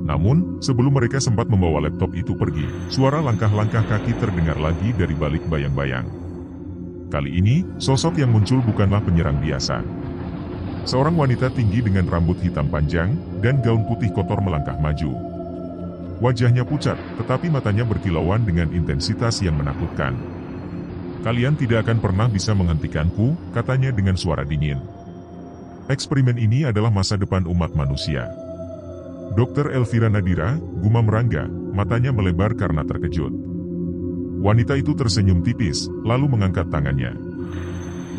Namun, sebelum mereka sempat membawa laptop itu pergi, suara langkah-langkah kaki terdengar lagi dari balik bayang-bayang. Kali ini, sosok yang muncul bukanlah penyerang biasa. Seorang wanita tinggi dengan rambut hitam panjang, dan gaun putih kotor melangkah maju. Wajahnya pucat, tetapi matanya berkilauan dengan intensitas yang menakutkan. Kalian tidak akan pernah bisa menghentikanku, katanya dengan suara dingin. Eksperimen ini adalah masa depan umat manusia. Dr. Elvira Nadira, gumam Rangga, matanya melebar karena terkejut. Wanita itu tersenyum tipis, lalu mengangkat tangannya.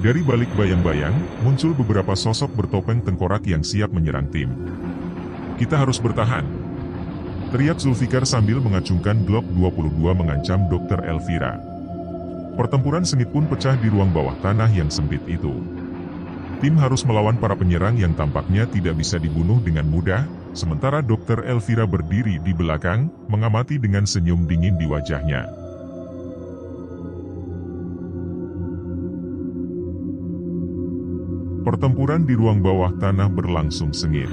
Dari balik bayang-bayang, muncul beberapa sosok bertopeng tengkorak yang siap menyerang tim. Kita harus bertahan, teriak Zulfikar sambil mengacungkan Glock 22 mengancam Dr. Elvira. Pertempuran sengit pun pecah di ruang bawah tanah yang sempit itu. Tim harus melawan para penyerang yang tampaknya tidak bisa dibunuh dengan mudah, sementara Dr. Elvira berdiri di belakang, mengamati dengan senyum dingin di wajahnya. Pertempuran di ruang bawah tanah berlangsung sengit.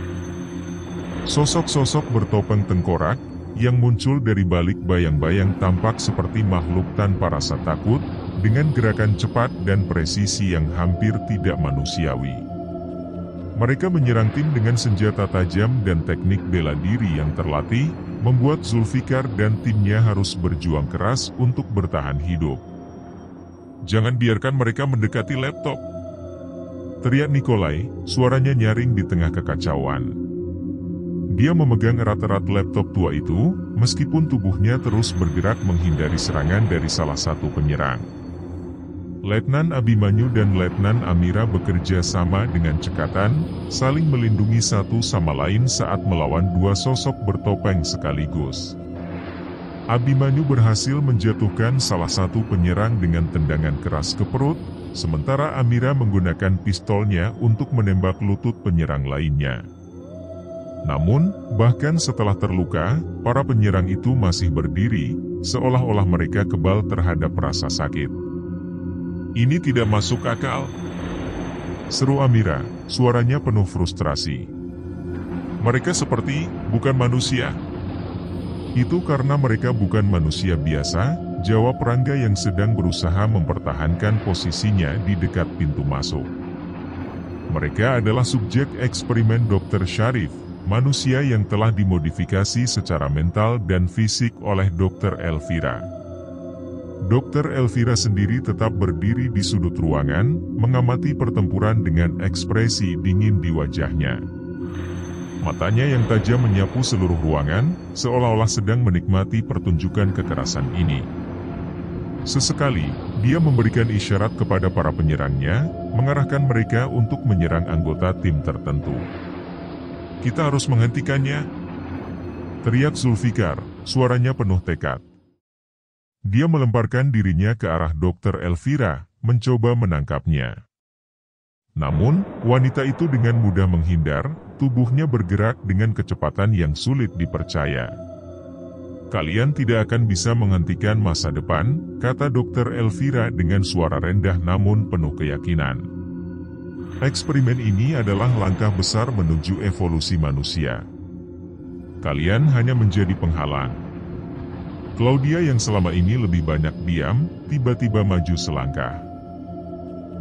Sosok-sosok bertopeng tengkorak, yang muncul dari balik bayang-bayang tampak seperti makhluk tanpa rasa takut, dengan gerakan cepat dan presisi yang hampir tidak manusiawi. Mereka menyerang tim dengan senjata tajam dan teknik bela diri yang terlatih, membuat Zulfikar dan timnya harus berjuang keras untuk bertahan hidup. Jangan biarkan mereka mendekati laptop, teriak Nikolai, suaranya nyaring di tengah kekacauan. Dia memegang erat-erat laptop tua itu, meskipun tubuhnya terus bergerak menghindari serangan dari salah satu penyerang. Letnan Abimanyu dan Letnan Amira bekerja sama dengan cekatan, saling melindungi satu sama lain saat melawan dua sosok bertopeng sekaligus. Abimanyu berhasil menjatuhkan salah satu penyerang dengan tendangan keras ke perut, sementara Amira menggunakan pistolnya untuk menembak lutut penyerang lainnya. Namun, bahkan setelah terluka, para penyerang itu masih berdiri, seolah-olah mereka kebal terhadap rasa sakit. Ini tidak masuk akal, seru Amira, suaranya penuh frustrasi. Mereka seperti bukan manusia. Itu karena mereka bukan manusia biasa, jawab Rangga yang sedang berusaha mempertahankan posisinya di dekat pintu masuk. Mereka adalah subjek eksperimen Dr. Syarif, manusia yang telah dimodifikasi secara mental dan fisik oleh Dr. Elvira. Dr. Elvira sendiri tetap berdiri di sudut ruangan, mengamati pertempuran dengan ekspresi dingin di wajahnya. Matanya yang tajam menyapu seluruh ruangan, seolah-olah sedang menikmati pertunjukan kekerasan ini. Sesekali, dia memberikan isyarat kepada para penyerangnya, mengarahkan mereka untuk menyerang anggota tim tertentu. Kita harus menghentikannya, teriak Zulfikar, suaranya penuh tekad. Dia melemparkan dirinya ke arah Dr. Elvira, mencoba menangkapnya. Namun, wanita itu dengan mudah menghindar, tubuhnya bergerak dengan kecepatan yang sulit dipercaya. Kalian tidak akan bisa menghentikan masa depan, kata Dr. Elvira dengan suara rendah namun penuh keyakinan. Eksperimen ini adalah langkah besar menuju evolusi manusia. Kalian hanya menjadi penghalang. Claudia yang selama ini lebih banyak diam, tiba-tiba maju selangkah.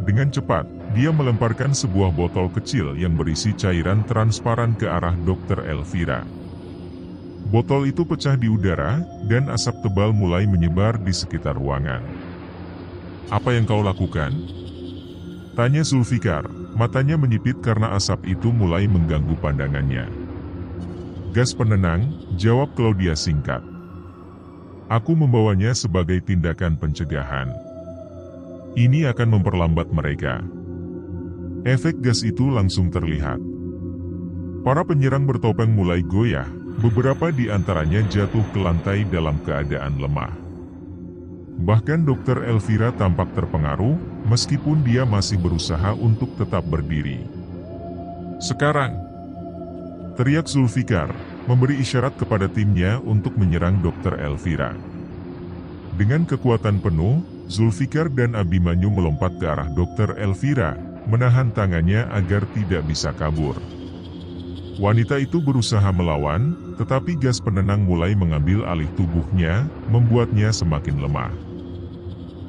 Dengan cepat, dia melemparkan sebuah botol kecil yang berisi cairan transparan ke arah Dr. Elvira. Botol itu pecah di udara, dan asap tebal mulai menyebar di sekitar ruangan. "Apa yang kau lakukan?" tanya Zulfikar, matanya menyipit karena asap itu mulai mengganggu pandangannya. "Gas penenang," jawab Claudia singkat. "Aku membawanya sebagai tindakan pencegahan. Ini akan memperlambat mereka." Efek gas itu langsung terlihat. Para penyerang bertopeng mulai goyah, beberapa di antaranya jatuh ke lantai dalam keadaan lemah. Bahkan Dr. Elvira tampak terpengaruh, meskipun dia masih berusaha untuk tetap berdiri. "Sekarang!" teriak Zulfikar, memberi isyarat kepada timnya untuk menyerang Dr. Elvira. Dengan kekuatan penuh, Zulfikar dan Abimanyu melompat ke arah Dr. Elvira, menahan tangannya agar tidak bisa kabur. Wanita itu berusaha melawan, tetapi gas penenang mulai mengambil alih tubuhnya, membuatnya semakin lemah.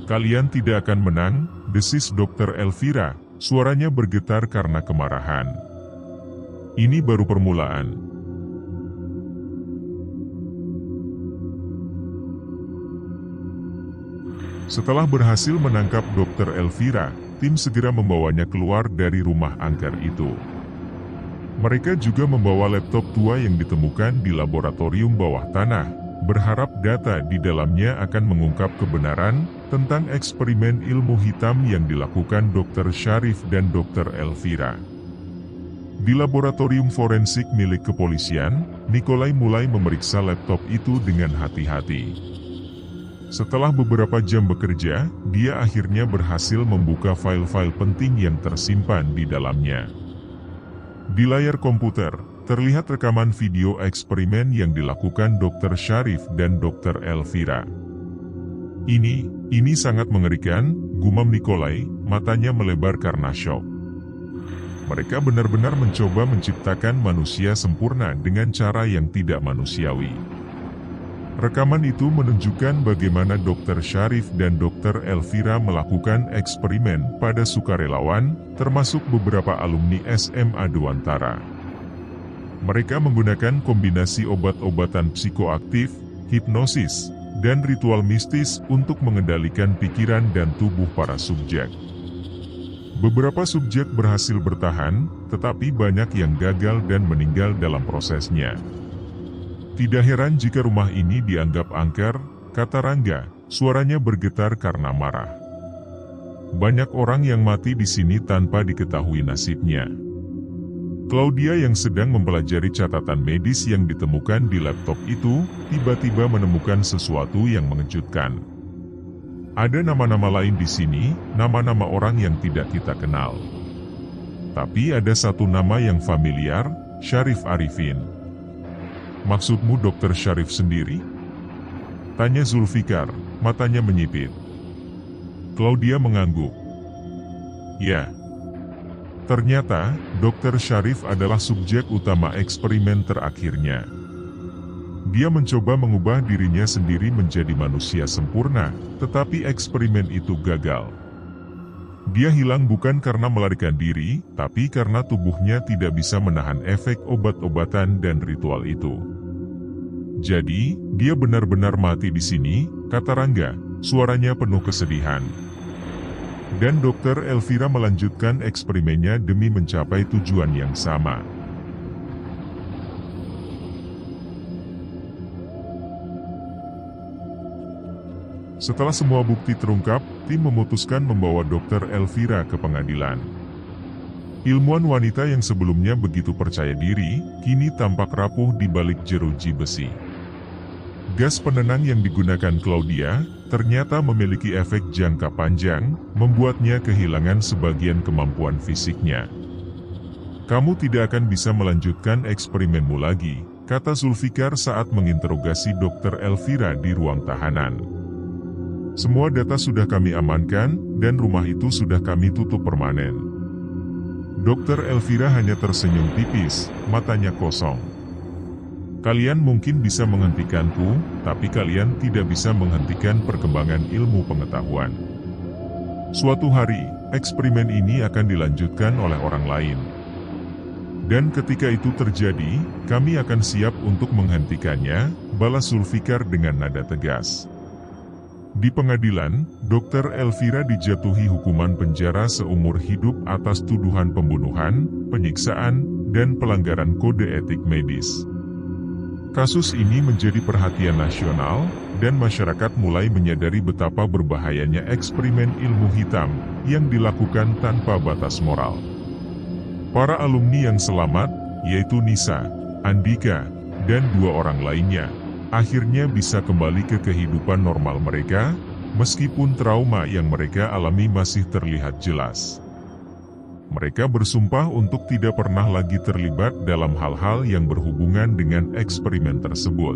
"Kalian tidak akan menang," desis Dr. Elvira, suaranya bergetar karena kemarahan. "Ini baru permulaan." Setelah berhasil menangkap Dr. Elvira, tim segera membawanya keluar dari rumah angker itu. Mereka juga membawa laptop tua yang ditemukan di laboratorium bawah tanah, berharap data di dalamnya akan mengungkap kebenaran tentang eksperimen ilmu hitam yang dilakukan Dr. Syarif dan Dr. Elvira. Di laboratorium forensik milik kepolisian, Nikolai mulai memeriksa laptop itu dengan hati-hati. Setelah beberapa jam bekerja, dia akhirnya berhasil membuka file-file penting yang tersimpan di dalamnya. Di layar komputer, terlihat rekaman video eksperimen yang dilakukan Dr. Syarif dan Dr. Elvira. Ini sangat mengerikan, gumam Nikolai, matanya melebar karena syok. Mereka benar-benar mencoba menciptakan manusia sempurna dengan cara yang tidak manusiawi. Rekaman itu menunjukkan bagaimana Dr. Syarif dan Dr. Elvira melakukan eksperimen pada sukarelawan, termasuk beberapa alumni SMA Dewantara. Mereka menggunakan kombinasi obat-obatan psikoaktif, hipnosis, dan ritual mistis untuk mengendalikan pikiran dan tubuh para subjek. Beberapa subjek berhasil bertahan, tetapi banyak yang gagal dan meninggal dalam prosesnya. "Tidak heran jika rumah ini dianggap angker," kata Rangga, suaranya bergetar karena marah. "Banyak orang yang mati di sini tanpa diketahui nasibnya." Claudia yang sedang mempelajari catatan medis yang ditemukan di laptop itu, tiba-tiba menemukan sesuatu yang mengejutkan. "Ada nama-nama lain di sini, nama-nama orang yang tidak kita kenal. Tapi ada satu nama yang familiar, Syarif Arifin." "Maksudmu Dr. Syarif sendiri?" tanya Zulfikar, matanya menyipit. Claudia mengangguk. "Ya. Ternyata, Dr. Syarif adalah subjek utama eksperimen terakhirnya. Dia mencoba mengubah dirinya sendiri menjadi manusia sempurna, tetapi eksperimen itu gagal. Dia hilang bukan karena melarikan diri, tapi karena tubuhnya tidak bisa menahan efek obat-obatan dan ritual itu. Jadi, dia benar-benar mati di sini," kata Rangga, suaranya penuh kesedihan. Dan Dr. Elvira melanjutkan eksperimennya demi mencapai tujuan yang sama. Setelah semua bukti terungkap, tim memutuskan membawa Dr. Elvira ke pengadilan. Ilmuwan wanita yang sebelumnya begitu percaya diri, kini tampak rapuh di balik jeruji besi. Gas penenang yang digunakan Claudia, ternyata memiliki efek jangka panjang, membuatnya kehilangan sebagian kemampuan fisiknya. "Kamu tidak akan bisa melanjutkan eksperimenmu lagi," kata Zulfikar saat menginterogasi Dr. Elvira di ruang tahanan. Semua data sudah kami amankan, dan rumah itu sudah kami tutup permanen. Dr. Elvira hanya tersenyum tipis, matanya kosong. Kalian mungkin bisa menghentikanku, tapi kalian tidak bisa menghentikan perkembangan ilmu pengetahuan. Suatu hari, eksperimen ini akan dilanjutkan oleh orang lain. Dan ketika itu terjadi, kami akan siap untuk menghentikannya, balas Zulfikar dengan nada tegas. Di pengadilan, Dr. Elvira dijatuhi hukuman penjara seumur hidup atas tuduhan pembunuhan, penyiksaan, dan pelanggaran kode etik medis. Kasus ini menjadi perhatian nasional, dan masyarakat mulai menyadari betapa berbahayanya eksperimen ilmu hitam yang dilakukan tanpa batas moral. Para alumni yang selamat, yaitu Nisa, Andika, dan 2 orang lainnya, akhirnya bisa kembali ke kehidupan normal mereka, meskipun trauma yang mereka alami masih terlihat jelas. Mereka bersumpah untuk tidak pernah lagi terlibat dalam hal-hal yang berhubungan dengan eksperimen tersebut.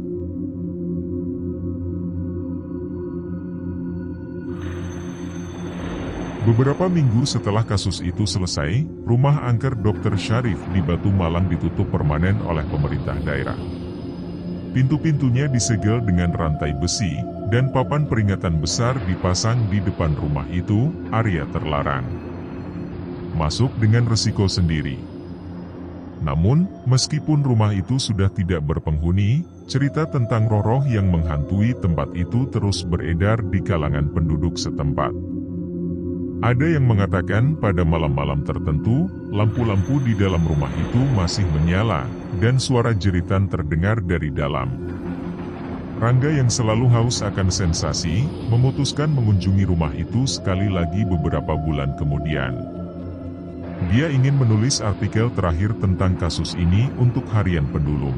Beberapa minggu setelah kasus itu selesai, rumah angker Dr. Syarif di Batu Malang ditutup permanen oleh pemerintah daerah. Pintu-pintunya disegel dengan rantai besi, dan papan peringatan besar dipasang di depan rumah itu, area terlarang. Masuk dengan resiko sendiri. Namun, meskipun rumah itu sudah tidak berpenghuni, cerita tentang roh-roh yang menghantui tempat itu terus beredar di kalangan penduduk setempat. Ada yang mengatakan pada malam-malam tertentu, lampu-lampu di dalam rumah itu masih menyala, dan suara jeritan terdengar dari dalam. Rangga yang selalu haus akan sensasi, memutuskan mengunjungi rumah itu sekali lagi beberapa bulan kemudian. Dia ingin menulis artikel terakhir tentang kasus ini untuk harian Pendulum.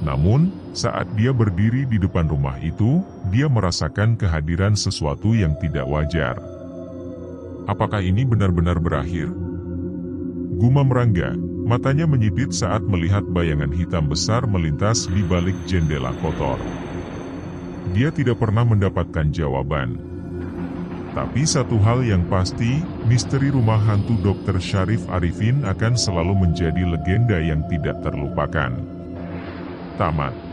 Namun, saat dia berdiri di depan rumah itu, dia merasakan kehadiran sesuatu yang tidak wajar. Apakah ini benar-benar berakhir? Gumam Rangga, matanya menyipit saat melihat bayangan hitam besar melintas di balik jendela kotor. Dia tidak pernah mendapatkan jawaban. Tapi satu hal yang pasti, misteri rumah hantu Dr. Syarif Arifin akan selalu menjadi legenda yang tidak terlupakan. Tamat.